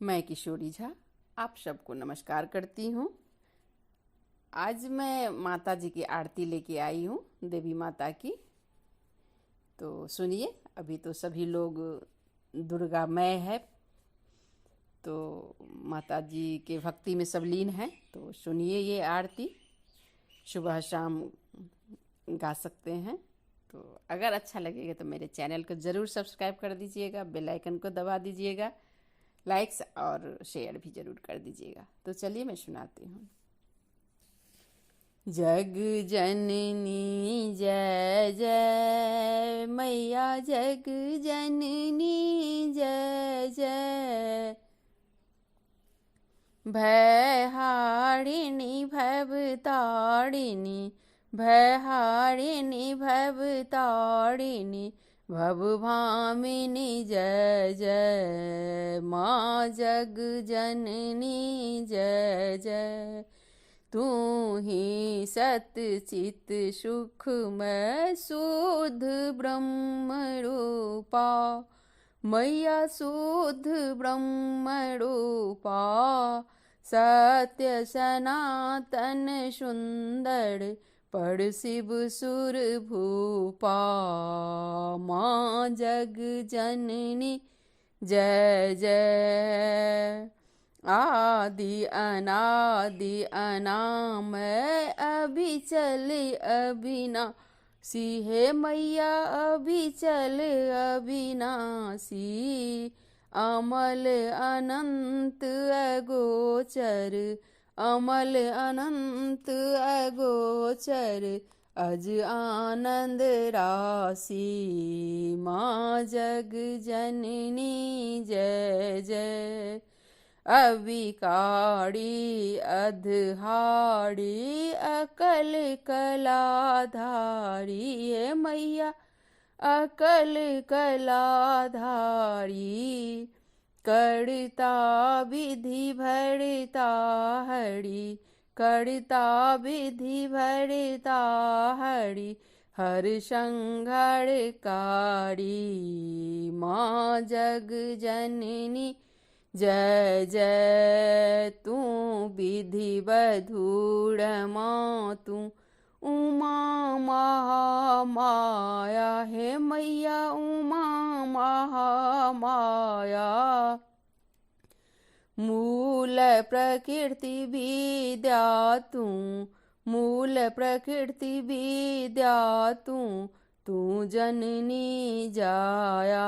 मैं किशोरी झा आप सबको नमस्कार करती हूँ। आज मैं माता जी की आरती लेके आई हूँ, देवी माता की। तो सुनिए, अभी तो सभी लोग दुर्गामय है, तो माता जी के भक्ति में सब लीन हैं। तो सुनिए ये आरती, सुबह शाम गा सकते हैं। तो अगर अच्छा लगेगा तो मेरे चैनल को ज़रूर सब्सक्राइब कर दीजिएगा, बेल आइकन को दबा दीजिएगा, लाइक्स और शेयर भी ज़रूर कर दीजिएगा। तो चलिए मैं सुनाती हूँ। जग जननी जय जय मैया, जग जननी जय जय। भयहारिणी भवतारिणी, भयहारिणी भवतारिणी, भवभामिनी जय जय। माँ जग जननी जय जय। तू ही सत चित सुखमय शुद्ध ब्रह्म रूपा, मैया शुद्ध ब्रह्म रूपा। सत्य सनातन सुंदर पर शिव सुर भूपा। माँ जग जननी जय जय। आदि अनादि अनामय अभिचल अविनाशी, हे मैया अभिचल अविनाशी। अमल अनंत अगोचर, अमल अनंत अगोचर, अज आनंद राशि। माँ जग जननी जय जय। अविकारी अधहारी अकल कलाधारी, हे मैया अकल कलाधारी। करता विधि भरता हरि, करता विधि भरता हरि, हर संघरकारी। माँ जग जननी जय जय। तू विधि बधूढ़ माँ, तू उमा महामाया, हे मैया उमा महामाया। मूल प्रकृति विद्या तू, मूल प्रकृति विद्या तू, तू जननी जाया।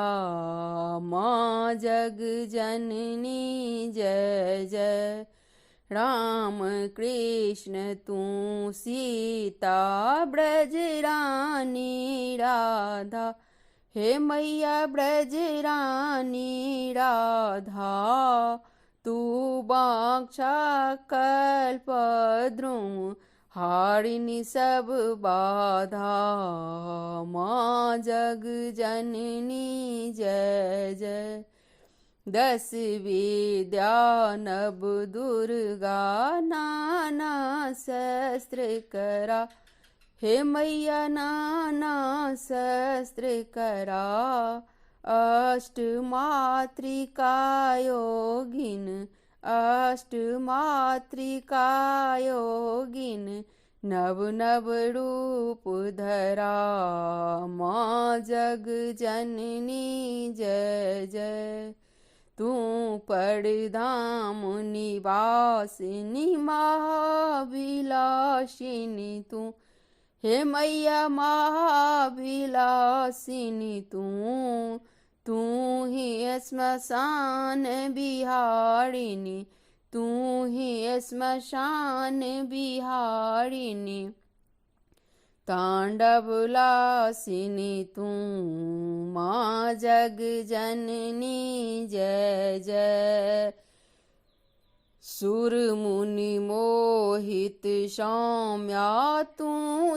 माँ जग जननी जय जय। राम कृष्ण तू सीता ब्रज रानी राधा, हे मैया ब्रज रानी राधा। तू बांक्षा कल्पद्रुम, हारिणी सब बाधा। माँ जग जननी जय जय। दस विद्या नव दुर्गा, नाना शस्त्र करा, हे मैया नाना शस्त्र करा। अष्ट मातृका योगिन, अष्ट मातृका योगिन, नव नव रूप धरा। माँ जग जननी जय जय। तू परधाम निवासिनी महाविलासिनी तू, हे मैया महाविलासिनी तू। तू ही श्मशान बिहारिणी, तू ही श्मशान बिहारिणी। तांडवलासिनी तू, माँ जग जननी जय जय। सुर मुनि मोहित सौम्या तू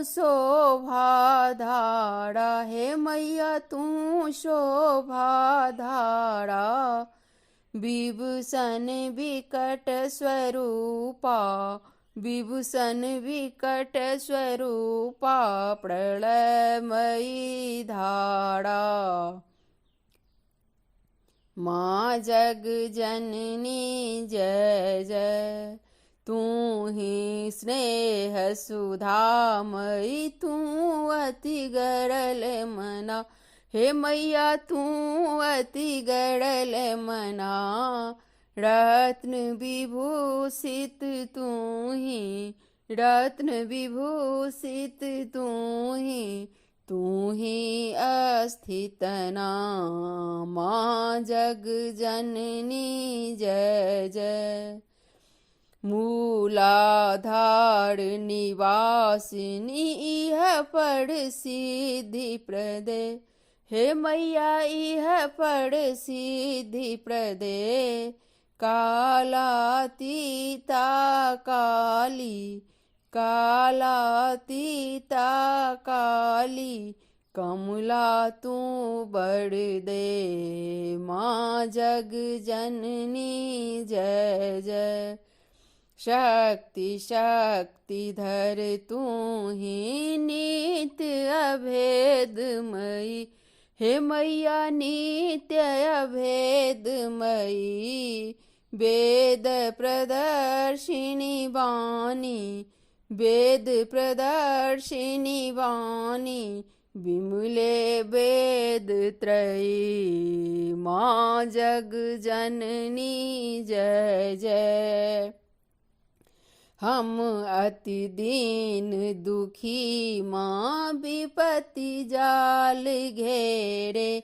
शोभा धारा, हे मैया तू शोभा धारा। विभूषण विकट स्वरूपा, विभूषण विकट स्वरूपा, प्रलयमयी धारा। माँ जग जननी जय जय। तू ही स्नेह सुधामयी, तू अति गरल मना। हे मैया तू अति गरल मना। रत्न विभूषित तू ही, रत्न विभूषित तू ही अस्थितना। माँ जग जननी जय जय। मूलाधार निवासिनी, इह पढ़ सिद्धि प्रदे। हे मैया इह पढ़ सिद्धि प्रदे। कालातीता काली, कालातीता काली, कमला तू बड़ दे। माँ जग जननी जय जय। शक्ति शक्तिधर तू ही, नित्य अभेदमयी। हे मैया नित्य अभेदमयी। वेद प्रदर्शिनी वाणी, वेद प्रदर्शिनी वाणी, विमले वेद त्रयी। माँ जग जननी जय जय। हम अति दीन दुखी, माँ विपत्ति जाल घेरे।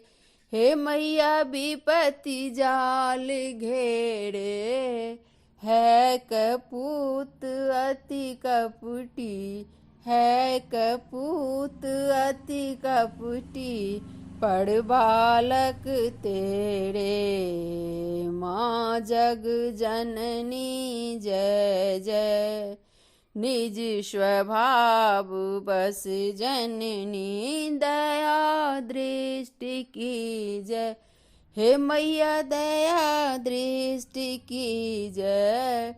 हे मैया विपत्ति जाल घेरे। है कपूत अति कपटी, है कपूत अति कपटी, पढ़ बालक तेरे। माँ जग जननी जय जय। निज स्वभाव बस जननी, दया दृष्टि की जय। हे मैया दया दृष्टि की जय।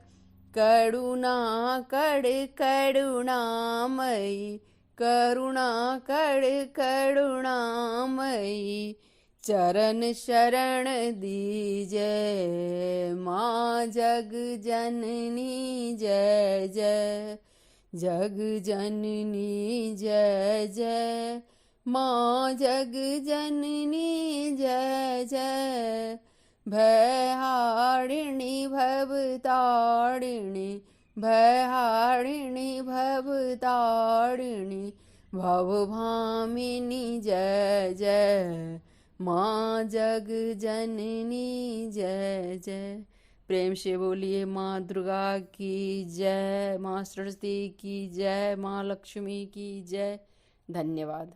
करुणा कर करुणामयी, करुणा कर करुणामयी, चरण शरण दीजय। माँ जग जननी जय जय। जग जननी जय जय। माँ जग जननी जय जय। भयहारिणी भवतारिणी, भयहारिणी भवतारिणी, भवभामिनी जय जय। माँ जग जननी जय जय। प्रेम से बोलिए माँ दुर्गा की जय, माँ सरस्वती की जय, माँ लक्ष्मी की जय। धन्यवाद।